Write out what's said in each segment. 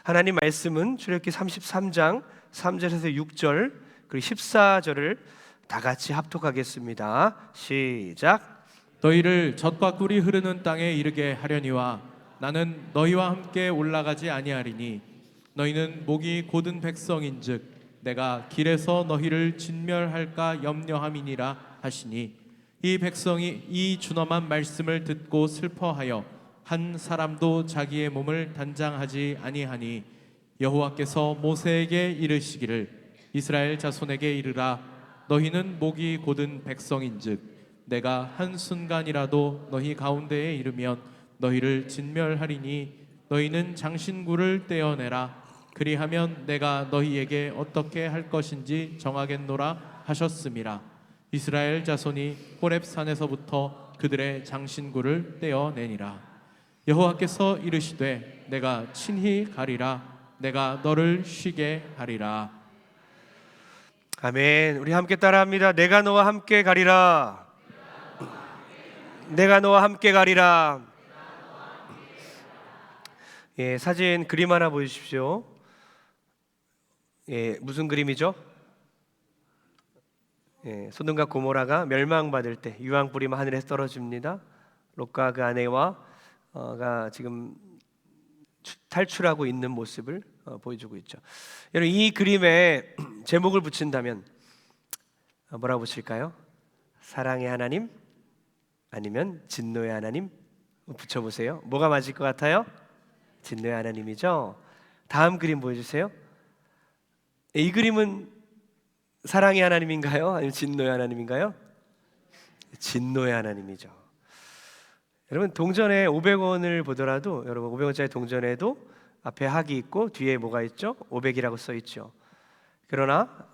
하나님 말씀은 출애굽기 33장 3절에서 6절 그리고 14절을 다 같이 합독하겠습니다. 시작. 너희를 젖과 꿀이 흐르는 땅에 이르게 하려니와 나는 너희와 함께 올라가지 아니하리니 너희는 목이 곧은 백성인즉 내가 길에서 너희를 진멸할까 염려함이니라 하시니 이 백성이 이 준엄한 말씀을 듣고 슬퍼하여 한 사람도 자기의 몸을 단장하지 아니하니 여호와께서 모세에게 이르시기를 이스라엘 자손에게 이르라 너희는 목이 곧은 백성인즉 내가 한순간이라도 너희 가운데에 이르면 너희를 진멸하리니 너희는 장신구를 떼어내라 그리하면 내가 너희에게 어떻게 할 것인지 정하겠노라 하셨음이라. 이스라엘 자손이 호렙 산에서부터 그들의 장신구를 떼어내니라. 여호와께서 이르시되 내가 친히 가리라 내가 너를 쉬게 하리라. 아멘. 우리 함께 따라합니다. 내가 너와 함께 가리라. 내가 너와 함께 가리라. 예, 사진 그림 하나 보여주십시오. 예, 무슨 그림이죠? 예, 소돔과 고모라가 멸망받을 때 유황 뿌리만 하늘에서 떨어집니다. 롯과 그 아내와 가 지금 탈출하고 있는 모습을 보여주고 있죠. 여러분, 이 그림에 제목을 붙인다면 뭐라고 붙일까요? 사랑의 하나님 아니면 진노의 하나님? 붙여보세요. 뭐가 맞을 것 같아요? 진노의 하나님이죠. 다음 그림 보여주세요. 이 그림은 사랑의 하나님인가요? 아니면 진노의 하나님인가요? 진노의 하나님이죠. 여러분, 동전에 500원을 보더라도 여러분 500원짜리 동전에도 앞에 학이 있고 뒤에 뭐가 있죠? 500이라고 써 있죠. 그러나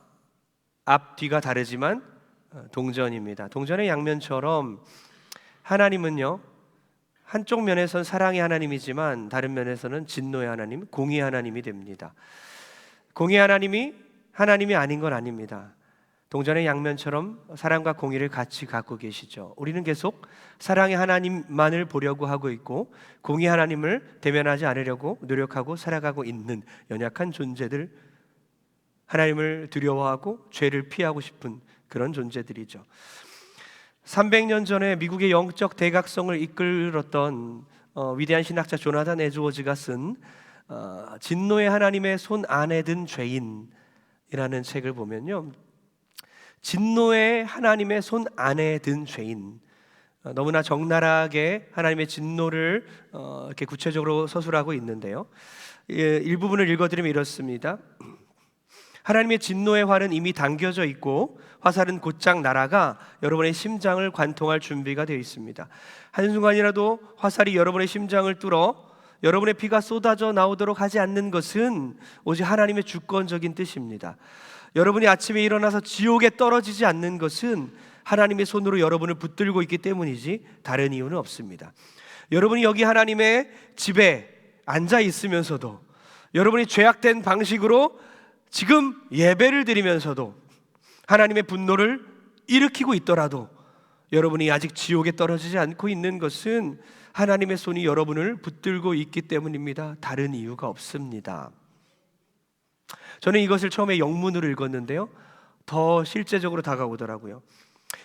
앞 뒤가 다르지만 동전입니다. 동전의 양면처럼 하나님은요, 한쪽 면에서는 사랑의 하나님이지만 다른 면에서는 진노의 하나님, 공의의 하나님이 됩니다. 공의의 하나님이 아닌 건 아닙니다. 동전의 양면처럼 사랑과 공의를 같이 갖고 계시죠. 우리는 계속 사랑의 하나님만을 보려고 하고 있고 공의의 하나님을 대면하지 않으려고 노력하고 살아가고 있는 연약한 존재들, 하나님을 두려워하고 죄를 피하고 싶은 그런 존재들이죠. 300년 전에 미국의 영적 대각성을 이끌었던 위대한 신학자 조나단 에드워즈가 쓴 진노의 하나님의 손 안에 든 죄인이라는 책을 보면요, 진노의 하나님의 손 안에 든 죄인, 너무나 적나라하게 하나님의 진노를 이렇게 구체적으로 서술하고 있는데요, 일부분을 읽어드리면 이렇습니다. 하나님의 진노의 활은 이미 당겨져 있고 화살은 곧장 날아가 여러분의 심장을 관통할 준비가 되어 있습니다. 한순간이라도 화살이 여러분의 심장을 뚫어 여러분의 피가 쏟아져 나오도록 하지 않는 것은 오직 하나님의 주권적인 뜻입니다. 여러분이 아침에 일어나서 지옥에 떨어지지 않는 것은 하나님의 손으로 여러분을 붙들고 있기 때문이지 다른 이유는 없습니다. 여러분이 여기 하나님의 집에 앉아 있으면서도, 여러분이 죄악된 방식으로 지금 예배를 드리면서도 하나님의 분노를 일으키고 있더라도 여러분이 아직 지옥에 떨어지지 않고 있는 것은 하나님의 손이 여러분을 붙들고 있기 때문입니다. 다른 이유가 없습니다. 저는 이것을 처음에 영문으로 읽었는데요, 더 실제적으로 다가오더라고요.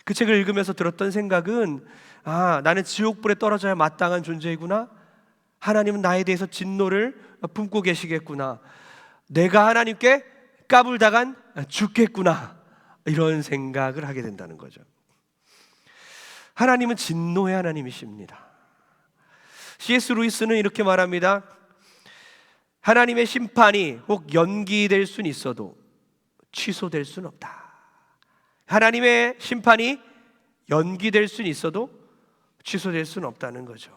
그 책을 읽으면서 들었던 생각은, 나는 지옥불에 떨어져야 마땅한 존재이구나. 하나님은 나에 대해서 진노를 품고 계시겠구나. 내가 하나님께 까불다간 죽겠구나. 이런 생각을 하게 된다는 거죠. 하나님은 진노의 하나님이십니다. C.S. 루이스는 이렇게 말합니다. 하나님의 심판이 혹 연기될 수는 있어도 취소될 수는 없다. 하나님의 심판이 연기될 수는 있어도 취소될 수는 없다는 거죠.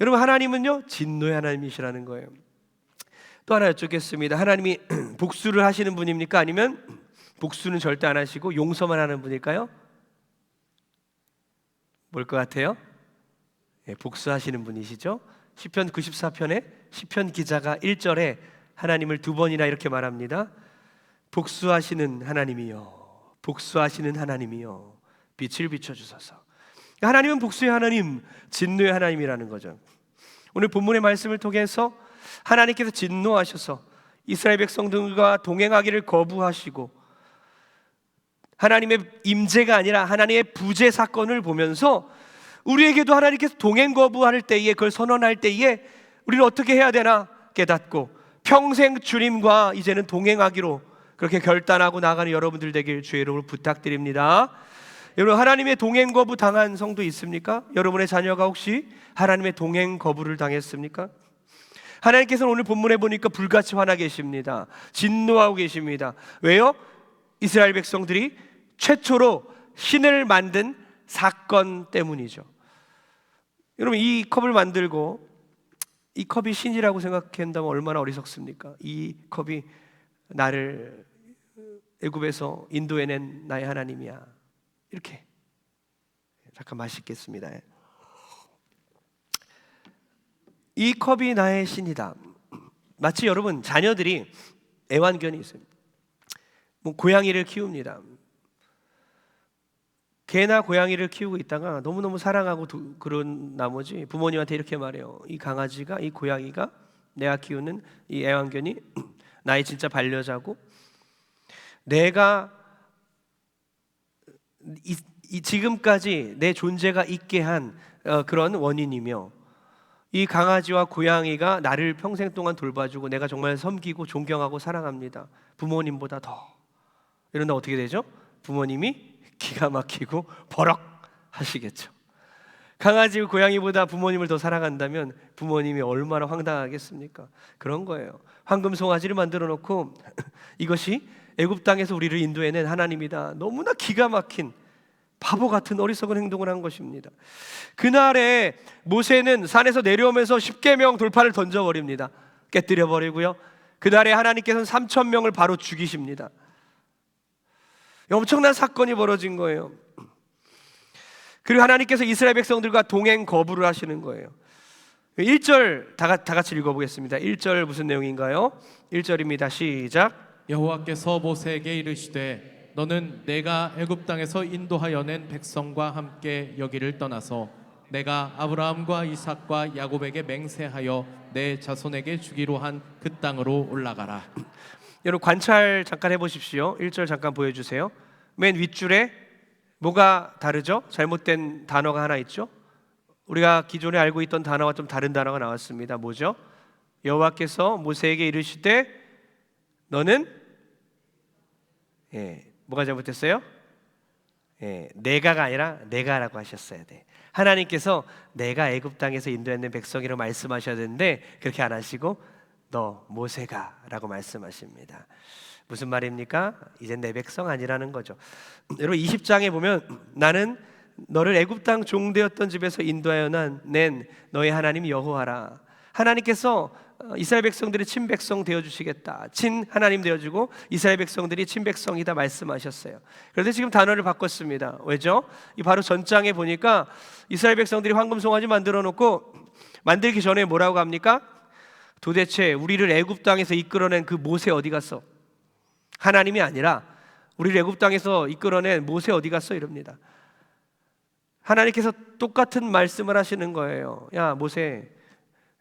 여러분, 하나님은요 진노의 하나님이시라는 거예요. 또 하나 여쭙겠습니다. 하나님이 복수를 하시는 분입니까? 아니면 복수는 절대 안 하시고 용서만 하는 분일까요? 뭘 것 같아요? 복수하시는 분이시죠. 시편 94편에 시편 기자가 1절에 하나님을 두 번이나 이렇게 말합니다. 복수하시는 하나님이여, 복수하시는 하나님이여, 빛을 비춰주소서. 하나님은 복수의 하나님, 진노의 하나님이라는 거죠. 오늘 본문의 말씀을 통해서 하나님께서 진노하셔서 이스라엘 백성들과 동행하기를 거부하시고 하나님의 임재가 아니라 하나님의 부재 사건을 보면서 우리에게도 하나님께서 동행 거부할 때에, 그걸 선언할 때에 우리는 어떻게 해야 되나 깨닫고 평생 주님과 이제는 동행하기로 그렇게 결단하고 나가는 여러분들 되길 주의 이름으로 부탁드립니다. 여러분, 하나님의 동행 거부 당한 성도 있습니까? 여러분의 자녀가 혹시 하나님의 동행 거부를 당했습니까? 하나님께서는 오늘 본문에 보니까 불같이 화나 계십니다. 진노하고 계십니다. 왜요? 이스라엘 백성들이 최초로 신을 만든 사건 때문이죠. 여러분, 이 컵을 만들고 이 컵이 신이라고 생각한다면 얼마나 어리석습니까? 이 컵이 나를 애굽에서 인도해낸 나의 하나님이야. 이렇게 잠깐 마시겠습니다. 이 컵이 나의 신이다. 마치 여러분 자녀들이 애완견이 있어요. 고양이를 키웁니다. 개나 고양이를 키우고 있다가 너무너무 사랑하고 그런 나머지 부모님한테 이렇게 말해요. 이 강아지가, 이 고양이가, 내가 키우는 이 애완견이 나의 진짜 반려자고, 내가 지금까지 내 존재가 있게 한 그런 원인이며, 이 강아지와 고양이가 나를 평생 동안 돌봐주고 내가 정말 섬기고 존경하고 사랑합니다. 부모님보다 더. 이런다 어떻게 되죠? 부모님이 기가 막히고 버럭 하시겠죠. 강아지 고양이보다 부모님을 더 사랑한다면 부모님이 얼마나 황당하겠습니까? 그런 거예요. 황금 송아지를 만들어 놓고 이것이 애굽 땅에서 우리를 인도해낸 하나님이다. 너무나 기가 막힌 바보 같은 어리석은 행동을 한 것입니다. 그날에 모세는 산에서 내려오면서 십계명 돌파를 던져버립니다. 깨뜨려 버리고요. 그날에 하나님께서는 3,000명을 바로 죽이십니다. 엄청난 사건이 벌어진 거예요. 그리고 하나님께서 이스라엘 백성들과 동행 거부를 하시는 거예요. 1절 다 같이 읽어보겠습니다. 1절 무슨 내용인가요? 1절입니다. 시작. 여호와께서 모세에게 이르시되 너는 내가 애굽 땅에서 인도하여 낸 백성과 함께 여기를 떠나서 내가 아브라함과 이삭과 야곱에게 맹세하여 내 자손에게 주기로 한 그 땅으로 올라가라. 여러분 관찰 잠깐 해보십시오. 1절 잠깐 보여주세요. 맨 윗줄에 뭐가 다르죠? 잘못된 단어가 하나 있죠? 우리가 기존에 알고 있던 단어와 좀 다른 단어가 나왔습니다. 뭐죠? 여호와께서 모세에게 이르시되 너는 뭐가 잘못됐어요? 내가가 아니라 내가라고 하셨어야 돼. 하나님께서 내가 애굽 땅에서 인도했는 백성이라고 말씀하셔야 되는데 그렇게 안 하시고 너 모세가 라고 말씀하십니다. 무슨 말입니까? 이젠 내 백성 아니라는 거죠. 여러분 20장에 보면 나는 너를 애굽 땅 종되었던 집에서 인도하여 낸 너의 하나님 여호와라. 하나님께서 이스라엘 백성들이 친백성 되어주시겠다, 친하나님 되어주고 이스라엘 백성들이 친백성이다 말씀하셨어요. 그런데 지금 단어를 바꿨습니다. 왜죠? 이 바로 전장에 보니까 이스라엘 백성들이 황금송아지 만들어 놓고 만들기 전에 뭐라고 합니까? 도대체 우리를 애굽 땅에서 이끌어낸 그 모세 어디 갔어? 하나님이 아니라 우리를 애굽 땅에서 이끌어낸 모세 어디 갔어? 이럽니다. 하나님께서 똑같은 말씀을 하시는 거예요. 야 모세,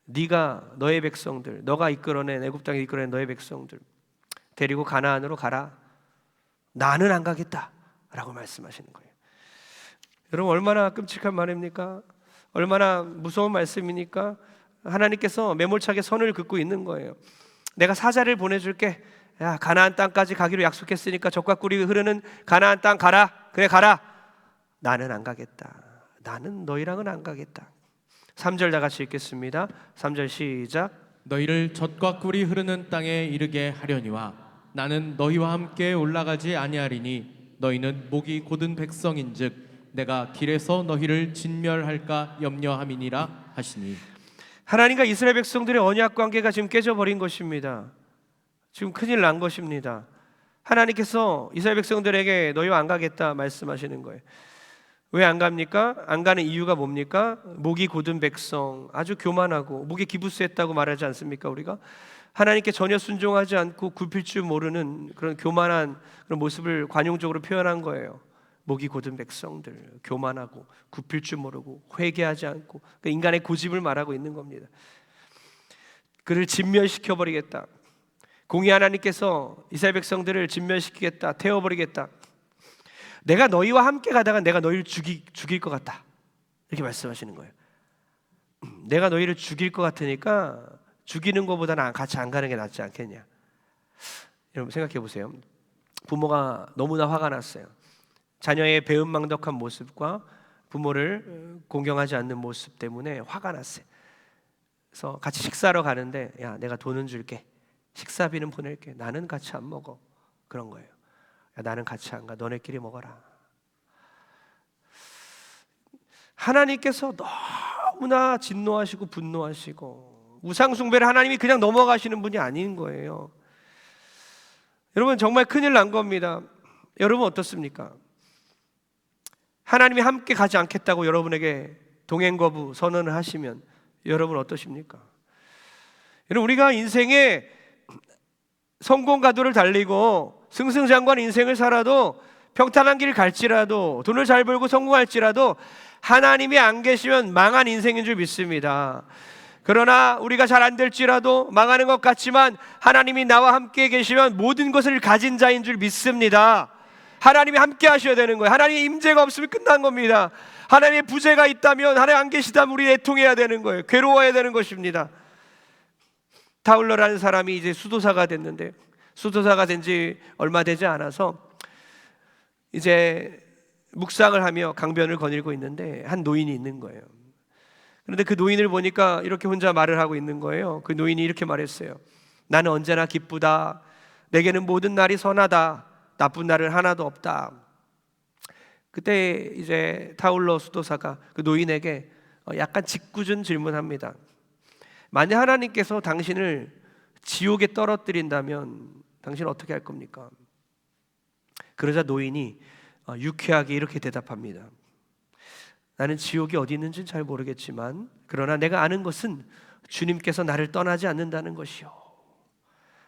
네가 너의 백성들, 너가 이끌어낸 애굽 땅에 이끌어낸 너의 백성들 데리고 가나안으로 가라. 나는 안 가겠다 라고 말씀하시는 거예요. 여러분 얼마나 끔찍한 말입니까? 얼마나 무서운 말씀입니까? 하나님께서 매몰차게 선을 긋고 있는 거예요. 내가 사자를 보내줄게. 야 가나안 땅까지 가기로 약속했으니까 젖과 꿀이 흐르는 가나안 땅 가라. 그래 가라. 나는 안 가겠다. 나는 너희랑은 안 가겠다. 3절 다 같이 읽겠습니다. 3절 시작. 너희를 젖과 꿀이 흐르는 땅에 이르게 하려니와 나는 너희와 함께 올라가지 아니하리니 너희는 목이 곧은 백성인즉 내가 길에서 너희를 진멸할까 염려함이니라 하시니. 하나님과 이스라엘 백성들의 언약 관계가 지금 깨져버린 것입니다. 지금 큰일 난 것입니다. 하나님께서 이스라엘 백성들에게 너희와 안 가겠다 말씀하시는 거예요. 왜 안 갑니까? 안 가는 이유가 뭡니까? 목이 곧은 백성, 아주 교만하고 목이 기부스했다고 말하지 않습니까? 우리가 하나님께 전혀 순종하지 않고 굽힐 줄 모르는 그런 교만한 그런 모습을 관용적으로 표현한 거예요. 목이 곧은 백성들, 교만하고 굽힐 줄 모르고 회개하지 않고, 그러니까 인간의 고집을 말하고 있는 겁니다. 그를 진멸시켜 버리겠다. 공의 하나님께서 이스라엘 백성들을 진멸시키겠다, 태워버리겠다. 내가 너희와 함께 가다가 내가 너희를 죽일 것 같다, 이렇게 말씀하시는 거예요. 내가 너희를 죽일 것 같으니까 죽이는 것보다는 같이 안 가는 게 낫지 않겠냐. 여러분 생각해 보세요. 부모가 너무나 화가 났어요. 자녀의 배은망덕한 모습과 부모를 공경하지 않는 모습 때문에 화가 났어요. 그래서 같이 식사하러 가는데, 야, 내가 돈은 줄게, 식사비는 보낼게, 나는 같이 안 먹어. 그런 거예요. 야, 나는 같이 안 가, 너네끼리 먹어라. 하나님께서 너무나 진노하시고 분노하시고 우상 숭배를 하나님이 그냥 넘어가시는 분이 아닌 거예요. 여러분 정말 큰일 난 겁니다. 여러분 어떻습니까? 하나님이 함께 가지 않겠다고 여러분에게 동행 거부 선언을 하시면 여러분 어떠십니까? 여러분 우리가 인생에 성공 가도를 달리고 승승장구한 인생을 살아도, 평탄한 길을 갈지라도, 돈을 잘 벌고 성공할지라도 하나님이 안 계시면 망한 인생인 줄 믿습니다. 그러나 우리가 잘 안 될지라도, 망하는 것 같지만 하나님이 나와 함께 계시면 모든 것을 가진 자인 줄 믿습니다. 하나님이 함께 하셔야 되는 거예요. 하나님의 임재가 없으면 끝난 겁니다. 하나님의 부재가 있다면, 하나님 안 계시다면 우리 애통해야 되는 거예요. 괴로워야 되는 것입니다. 타울러라는 사람이 이제 수도사가 됐는데, 수도사가 된 지 얼마 되지 않아서 이제 묵상을 하며 강변을 거닐고 있는데 한 노인이 있는 거예요. 그런데 그 노인을 보니까 이렇게 혼자 말을 하고 있는 거예요. 그 노인이 이렇게 말했어요. 나는 언제나 기쁘다. 내게는 모든 날이 선하다. 나쁜 날은 하나도 없다. 그때 이제 타울러 수도사가 그 노인에게 약간 짓궂은 질문합니다. 만약 하나님께서 당신을 지옥에 떨어뜨린다면 당신은 어떻게 할 겁니까? 그러자 노인이 유쾌하게 이렇게 대답합니다. 나는 지옥이 어디 있는지는 잘 모르겠지만, 그러나 내가 아는 것은 주님께서 나를 떠나지 않는다는 것이요.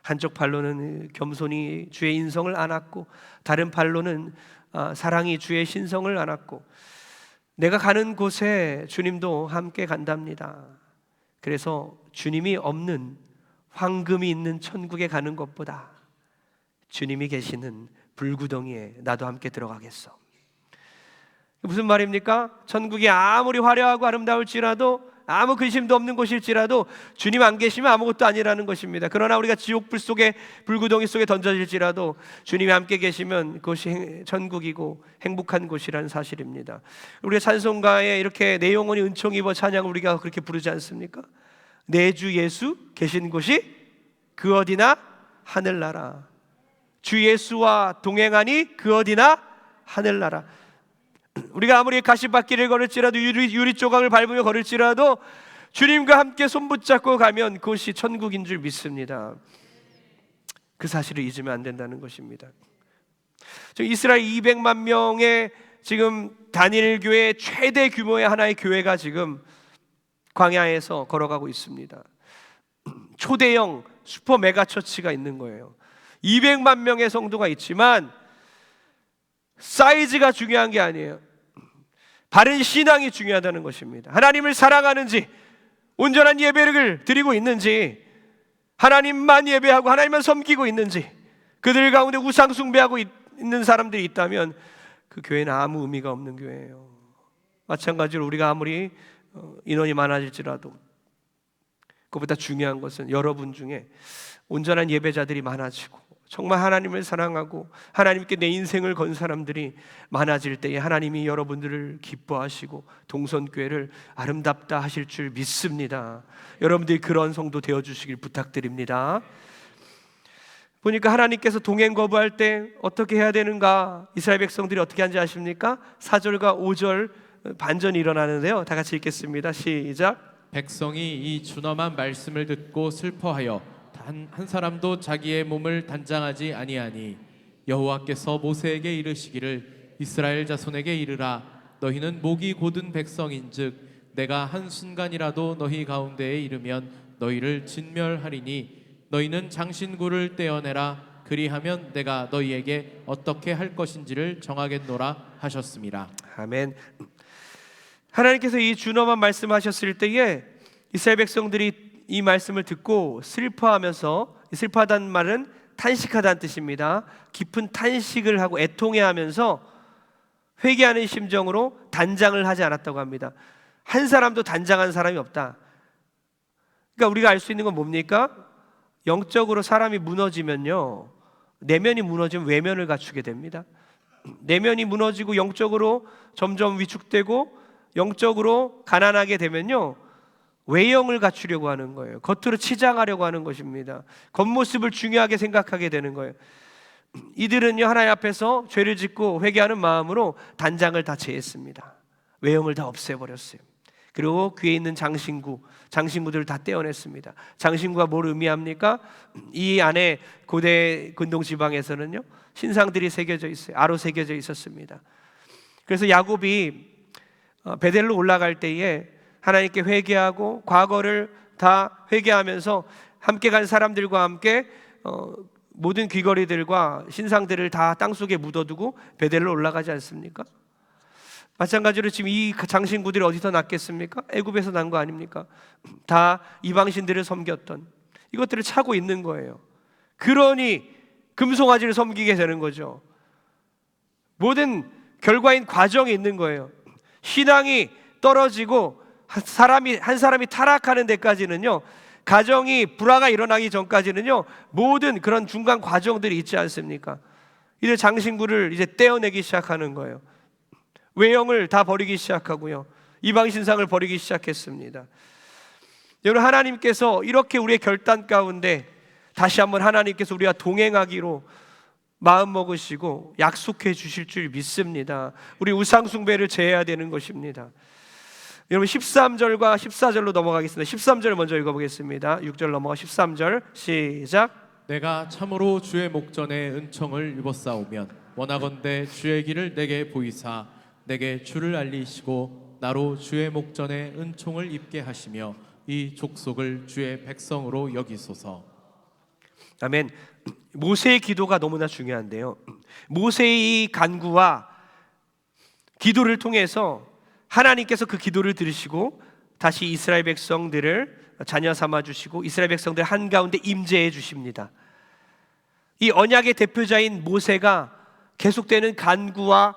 한쪽 팔로는 겸손히 주의 인성을 안았고, 다른 팔로는 사랑이 주의 신성을 안았고, 내가 가는 곳에 주님도 함께 간답니다. 그래서 주님이 없는 황금이 있는 천국에 가는 것보다 주님이 계시는 불구덩이에 나도 함께 들어가겠어. 무슨 말입니까? 천국이 아무리 화려하고 아름다울지라도, 아무 근심도 없는 곳일지라도 주님 안 계시면 아무것도 아니라는 것입니다. 그러나 우리가 지옥불 속에, 불구덩이 속에 던져질지라도 주님이 함께 계시면 그것이 천국이고 행복한 곳이라는 사실입니다. 우리가 찬송가에 이렇게 내 영혼이 은총 입어 찬양을 우리가 그렇게 부르지 않습니까? 내 주 예수 계신 곳이 그 어디나 하늘나라. 주 예수와 동행하니 그 어디나 하늘나라. 우리가 아무리 가시밭길을 걸을지라도, 유리 조각을 밟으며 걸을지라도 주님과 함께 손붙잡고 가면 그것이 천국인 줄 믿습니다. 그 사실을 잊으면 안 된다는 것입니다. 이스라엘 200만 명의 지금 단일 교회, 최대 규모의 하나의 교회가 지금 광야에서 걸어가고 있습니다. 초대형 슈퍼 메가 처치가 있는 거예요. 200만 명의 성도가 있지만 사이즈가 중요한 게 아니에요. 바른 신앙이 중요하다는 것입니다. 하나님을 사랑하는지, 온전한 예배를 드리고 있는지, 하나님만 예배하고 하나님만 섬기고 있는지, 그들 가운데 우상 숭배하고 있는 사람들이 있다면 그 교회는 아무 의미가 없는 교회예요. 마찬가지로 우리가 아무리 인원이 많아질지라도 그것보다 중요한 것은 여러분 중에 온전한 예배자들이 많아지고, 정말 하나님을 사랑하고 하나님께 내 인생을 건 사람들이 많아질 때에 하나님이 여러분들을 기뻐하시고 동선교회를 아름답다 하실 줄 믿습니다. 여러분들이 그런 성도 되어주시길 부탁드립니다. 보니까 하나님께서 동행 거부할 때 어떻게 해야 되는가, 이스라엘 백성들이 어떻게 한지 아십니까? 4절과 5절 반전이 일어나는데요, 다 같이 읽겠습니다. 시작. 백성이 이 준엄한 말씀을 듣고 슬퍼하여 한 사람도 자기의 몸을 단장하지 아니하니, 여호와께서 모세에게 이르시기를 이스라엘 자손에게 이르라. 너희는 목이 곧은 백성인즉 내가 한순간이라도 너희 가운데에 이르면 너희를 진멸하리니, 너희는 장신구를 떼어내라. 그리하면 내가 너희에게 어떻게 할 것인지를 정하겠노라 하셨습니다. 아멘. 하나님께서 이 준엄한 말씀하셨을 때에 이스라엘 백성들이 이 말씀을 듣고 슬퍼하면서, 슬퍼하다는 말은 탄식하다는 뜻입니다. 깊은 탄식을 하고 애통해하면서 회개하는 심정으로 단장을 하지 않았다고 합니다. 한 사람도 단장한 사람이 없다. 그러니까 우리가 알 수 있는 건 뭡니까? 영적으로 사람이 무너지면요, 내면이 무너지면 외면을 갖추게 됩니다. 내면이 무너지고 영적으로 점점 위축되고 영적으로 가난하게 되면요, 외형을 갖추려고 하는 거예요. 겉으로 치장하려고 하는 것입니다. 겉모습을 중요하게 생각하게 되는 거예요. 이들은요, 하나님 앞에서 죄를 짓고 회개하는 마음으로 단장을 다 제했습니다. 외형을 다 없애버렸어요. 그리고 귀에 있는 장신구들을 다 떼어냈습니다. 장신구가 뭘 의미합니까? 이 안에 고대 근동 지방에서는요, 신상들이 새겨져 있어요. 아로 새겨져 있었습니다. 그래서 야곱이 베델로 올라갈 때에 하나님께 회개하고 과거를 다 회개하면서 함께 간 사람들과 함께 모든 귀걸이들과 신상들을 다 땅속에 묻어두고 베델로 올라가지 않습니까? 마찬가지로 지금 이 장신구들이 어디서 났겠습니까? 애굽에서 난 거 아닙니까? 다 이방신들을 섬겼던 이것들을 차고 있는 거예요. 그러니 금송아지를 섬기게 되는 거죠. 모든 결과인 과정이 있는 거예요. 신앙이 떨어지고 한 사람이 타락하는 데까지는요, 가정이 불화가 일어나기 전까지는요, 모든 그런 중간 과정들이 있지 않습니까? 이들 장신구를 이제 떼어내기 시작하는 거예요. 외형을 다 버리기 시작하고요, 이방 신상을 버리기 시작했습니다. 여러분, 하나님께서 이렇게 우리의 결단 가운데 다시 한번 하나님께서 우리와 동행하기로 마음 먹으시고 약속해 주실 줄 믿습니다. 우리 우상 숭배를 제해야 되는 것입니다. 여러분, 13절과 14절로 넘어가겠습니다. 13절 먼저 읽어보겠습니다. 6절 넘어가 13절 시작. 내가 참으로 주의 목전에 은총을 입었사오면 원하건대 주의 길을 내게 보이사 내게 주를 알리시고 나로 주의 목전에 은총을 입게 하시며 이 족속을 주의 백성으로 여기소서. 아멘. 모세의 기도가 너무나 중요한데요, 모세의 간구와 기도를 통해서 하나님께서 그 기도를 들으시고 다시 이스라엘 백성들을 자녀 삼아 주시고 이스라엘 백성들 한가운데 임재해 주십니다. 이 언약의 대표자인 모세가 계속되는 간구와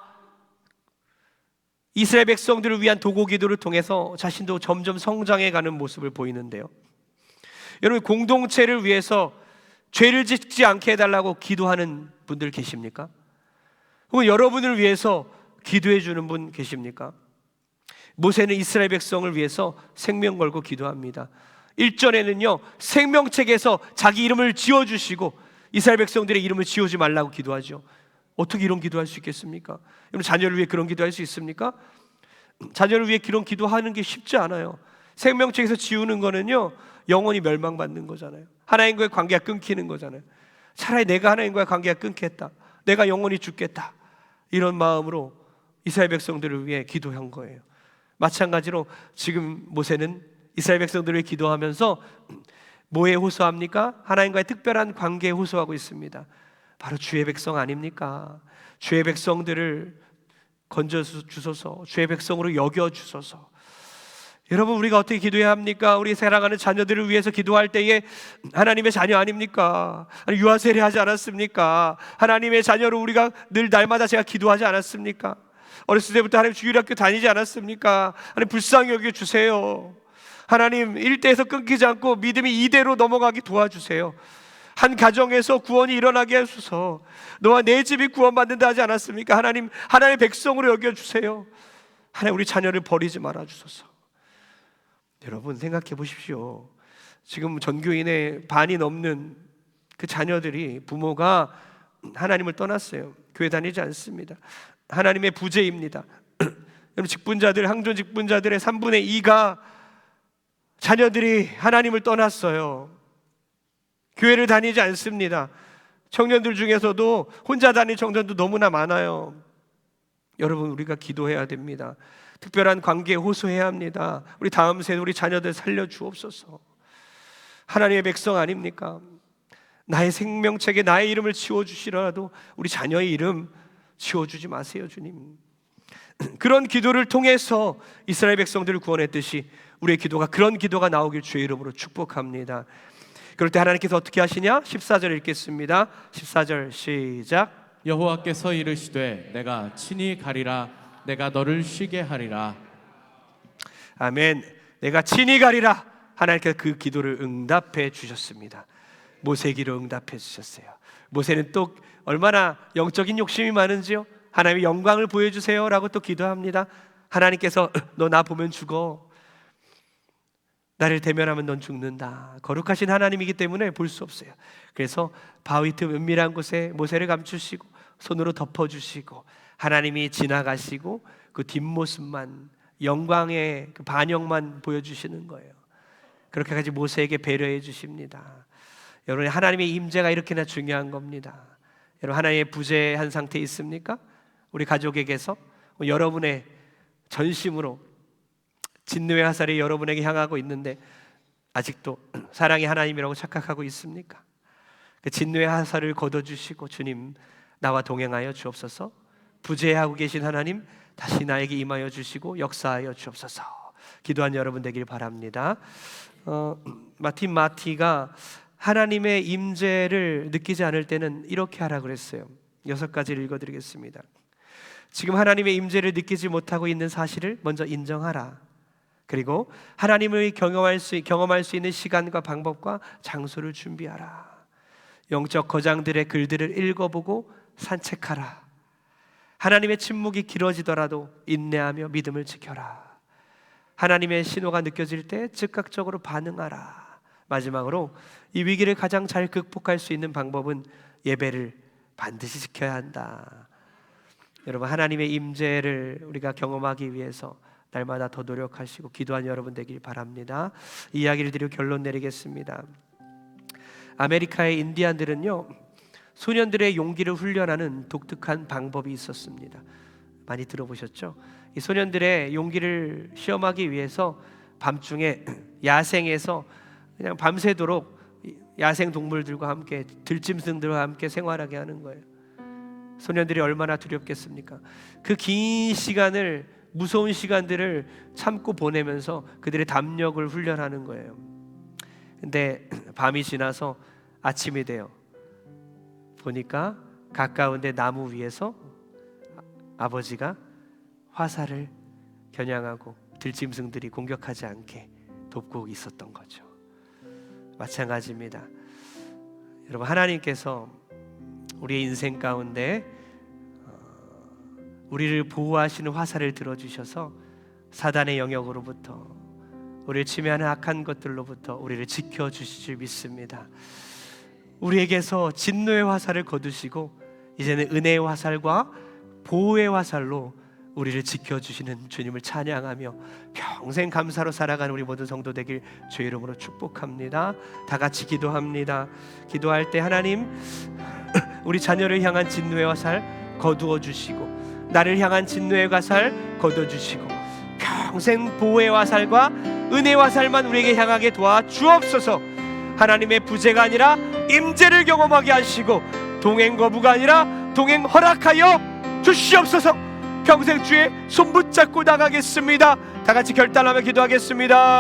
이스라엘 백성들을 위한 도고 기도를 통해서 자신도 점점 성장해 가는 모습을 보이는데요, 여러분, 공동체를 위해서 죄를 짓지 않게 해달라고 기도하는 분들 계십니까? 혹은 여러분을 위해서 기도해 주는 분 계십니까? 모세는 이스라엘 백성을 위해서 생명 걸고 기도합니다. 1절에는요, 생명책에서 자기 이름을 지어주시고 이스라엘 백성들의 이름을 지우지 말라고 기도하죠. 어떻게 이런 기도할 수 있겠습니까? 여러분, 자녀를 위해 그런 기도할 수 있습니까? 자녀를 위해 그런 기도하는 게 쉽지 않아요. 생명책에서 지우는 거는요, 영원히 멸망받는 거잖아요. 하나님과의 관계가 끊기는 거잖아요. 차라리 내가 하나님과의 관계가 끊겠다, 내가 영원히 죽겠다, 이런 마음으로 이스라엘 백성들을 위해 기도한 거예요. 마찬가지로 지금 모세는 이스라엘 백성들을 기도하면서 뭐에 호소합니까? 하나님과의 특별한 관계에 호소하고 있습니다. 바로 주의 백성 아닙니까? 주의 백성들을 건져 주소서, 주의 백성으로 여겨 주소서. 여러분, 우리가 어떻게 기도해야 합니까? 우리 사랑하는 자녀들을 위해서 기도할 때에 하나님의 자녀 아닙니까? 유아 세례하지 않았습니까? 하나님의 자녀로 우리가 늘 날마다 제가 기도하지 않았습니까? 어렸을 때부터 하나님 주일학교 다니지 않았습니까? 하나님 불쌍히 여겨주세요. 하나님 일대에서 끊기지 않고 믿음이 2대로 넘어가게 도와주세요. 한 가정에서 구원이 일어나게 하소서. 너와 내 집이 구원받는다 하지 않았습니까? 하나님, 하나님의 백성으로 여겨주세요. 하나님, 우리 자녀를 버리지 말아주소서. 여러분, 생각해 보십시오. 지금 전교인의 반이 넘는 그 자녀들이, 부모가 하나님을 떠났어요. 교회 다니지 않습니다. 하나님의 부재입니다. 여러분, 직분자들, 항존 직분자들의 3분의 2가 자녀들이 하나님을 떠났어요. 교회를 다니지 않습니다. 청년들 중에서도 혼자 다니는 청년도 너무나 많아요. 여러분, 우리가 기도해야 됩니다. 특별한 관계에 호소해야 합니다. 우리 다음 세대, 우리 자녀들 살려주옵소서. 하나님의 백성 아닙니까? 나의 생명책에 나의 이름을 지워주시더라도 우리 자녀의 이름 지워주지 마세요, 주님. 그런 기도를 통해서 이스라엘 백성들을 구원했듯이 우리의 기도가 그런 기도가 나오길 주의 이름으로 축복합니다. 그럴 때 하나님께서 어떻게 하시냐? 14절 읽겠습니다. 14절 시작. 여호와께서 이르시되 내가 친히 가리라. 내가 너를 쉬게 하리라. 아멘. 내가 친히 가리라. 하나님께서 그 기도를 응답해 주셨습니다. 모세 기도 응답해 주셨어요. 모세는 또 얼마나 영적인 욕심이 많은지요. 하나님의 영광을 보여주세요 라고 또 기도합니다. 하나님께서 너 나 보면 죽어, 나를 대면하면 넌 죽는다. 거룩하신 하나님이기 때문에 볼 수 없어요. 그래서 바위 틈 은밀한 곳에 모세를 감추시고 손으로 덮어주시고 하나님이 지나가시고 그 뒷모습만, 영광의 그 반영만 보여주시는 거예요. 그렇게까지 모세에게 배려해 주십니다. 여러분, 하나님의 임재가 이렇게나 중요한 겁니다. 여러분, 하나님의 부재한 상태에 있습니까? 우리 가족에게서 여러분의 전심으로 진노의 화살이 여러분에게 향하고 있는데 아직도 사랑의 하나님이라고 착각하고 있습니까? 그 진노의 화살을 걷어주시고 주님 나와 동행하여 주옵소서. 부재하고 계신 하나님 다시 나에게 임하여 주시고 역사하여 주옵소서. 기도한 여러분 되길 바랍니다. 마티가 하나님의 임재를 느끼지 않을 때는 이렇게 하라 그랬어요. 6가지를 읽어드리겠습니다. 지금 하나님의 임재를 느끼지 못하고 있는 사실을 먼저 인정하라. 그리고 하나님을 경험할 수 있는 시간과 방법과 장소를 준비하라. 영적 거장들의 글들을 읽어보고 산책하라. 하나님의 침묵이 길어지더라도 인내하며 믿음을 지켜라. 하나님의 신호가 느껴질 때 즉각적으로 반응하라. 마지막으로 이 위기를 가장 잘 극복할 수 있는 방법은 예배를 반드시 지켜야 한다. 여러분, 하나님의 임재를 우리가 경험하기 위해서 날마다 더 노력하시고 기도한 여러분 되길 바랍니다. 이 이야기를 드리고 결론 내리겠습니다. 아메리카의 인디안들은요, 소년들의 용기를 훈련하는 독특한 방법이 있었습니다. 많이 들어보셨죠? 이 소년들의 용기를 시험하기 위해서 밤중에 야생에서 그냥 밤새도록 야생 동물들과 함께, 들짐승들과 함께 생활하게 하는 거예요. 소년들이 얼마나 두렵겠습니까? 그 긴 시간을, 무서운 시간들을 참고 보내면서 그들의 담력을 훈련하는 거예요. 근데 밤이 지나서 아침이 돼요. 보니까 가까운데 나무 위에서 아버지가 화살을 겨냥하고 들짐승들이 공격하지 않게 돕고 있었던 거죠. 마찬가지입니다. 여러분, 하나님께서 우리의 인생 가운데 우리를 보호하시는 화살을 들어주셔서 사단의 영역으로부터, 우리를 침해하는 악한 것들로부터 우리를 지켜주실 줄 믿습니다. 우리에게서 진노의 화살을 거두시고 이제는 은혜의 화살과 보호의 화살로 우리를 지켜주시는 주님을 찬양하며 평생 감사로 살아가는 우리 모든 성도 되길 주의 이름으로 축복합니다. 다 같이 기도합니다. 기도할 때 하나님, 우리 자녀를 향한 진노의 화살 거두어 주시고 나를 향한 진노의 화살 거두어 주시고 평생 보호의 화살과 은혜의 화살만 우리에게 향하게 도와 주옵소서. 하나님의 부재가 아니라 임재를 경험하게 하시고 동행 거부가 아니라 동행 허락하여 주시옵소서. 평생 주의 손 붙잡고 나가겠습니다. 다 같이 결단하며 기도하겠습니다.